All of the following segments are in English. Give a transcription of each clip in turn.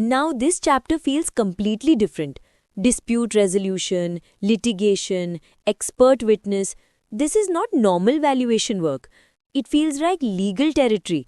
Now this chapter feels completely different. Dispute resolution, litigation, expert witness. This is not normal valuation work. It feels like legal territory.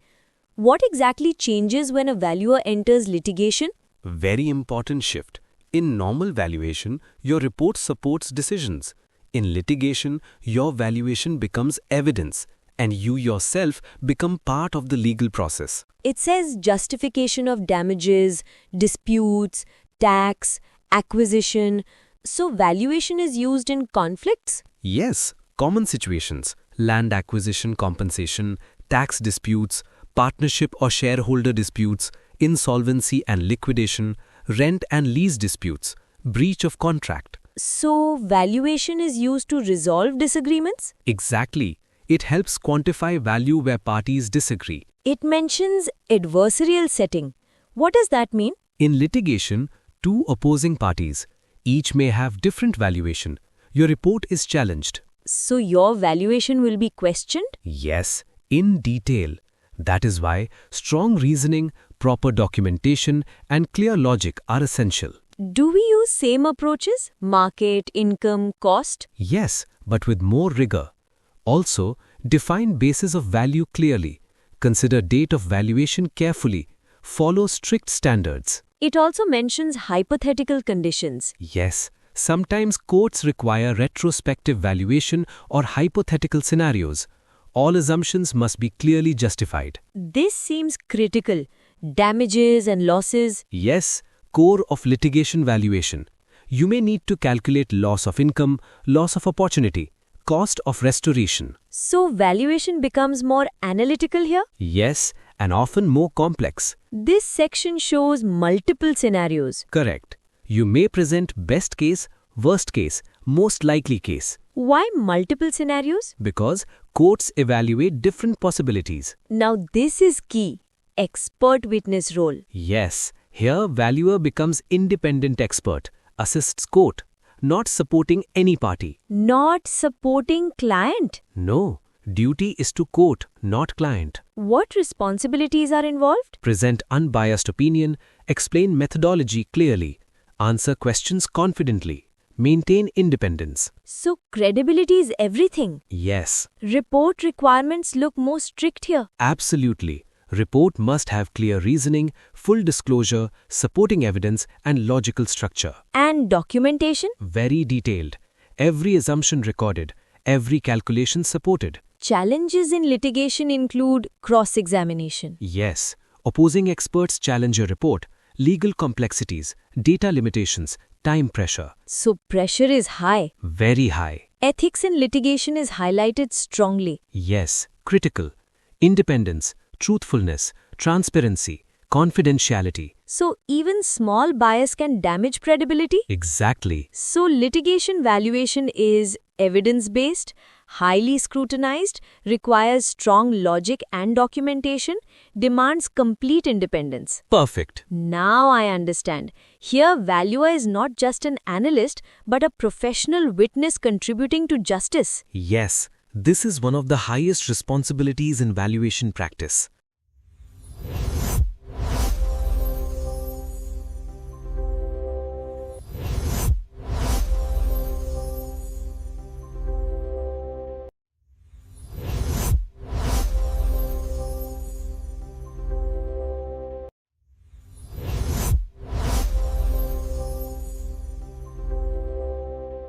What exactly changes when a valuer enters litigation? Very important shift. In normal valuation, your report supports decisions. In litigation, your valuation becomes evidence, and you yourself become part of the legal process. It says justification of damages, disputes, tax, acquisition. So valuation is used in conflicts? Yes, common situations, land acquisition compensation, tax disputes, partnership or shareholder disputes, insolvency and liquidation, rent and lease disputes, breach of contract. So valuation is used to resolve disagreements? Exactly. It helps quantify value where parties disagree. It mentions adversarial setting. What does that mean? In litigation, two opposing parties, each may have different valuation. Your report is challenged. So your valuation will be questioned? Yes, in detail. That is why strong reasoning, proper documentation, and clear logic are essential. Do we use same approaches? Market, income, cost? Yes, but with more rigor. Also, define basis of value clearly. Consider date of valuation carefully. Follow strict standards. It also mentions hypothetical conditions. Yes, sometimes courts require retrospective valuation or hypothetical scenarios. All assumptions must be clearly justified. This seems critical. Damages and losses. Yes, core of litigation valuation. You may need to calculate loss of income, loss of opportunity, cost of restoration. So valuation becomes more analytical here? Yes, and often more complex. This section shows multiple scenarios. Correct. You may present best case, worst case, most likely case. Why multiple scenarios? Because courts evaluate different possibilities. Now this is key. Expert witness role. Yes, here valuer becomes independent expert, assists court, not supporting any party. Not supporting client. No, duty is to court, not client. What responsibilities are involved? Present unbiased opinion, explain methodology clearly, answer questions confidently, maintain independence. So credibility is everything. Yes. Report requirements look more strict here. Absolutely. Report must have clear reasoning, full disclosure, supporting evidence, and logical structure. And documentation? Very detailed. Every assumption recorded, every calculation supported. Challenges in litigation include cross-examination. Yes. Opposing experts challenge your report, legal complexities, data limitations, time pressure. So pressure is high. Very high. Ethics in litigation is highlighted strongly. Yes. Critical. Independence, truthfulness, transparency, confidentiality. So even small bias can damage credibility? Exactly. So litigation valuation is evidence-based, highly scrutinized, requires strong logic and documentation, demands complete independence. Perfect. Now I understand. Here, valuer is not just an analyst, but a professional witness contributing to justice. Yes, this is one of the highest responsibilities in valuation practice.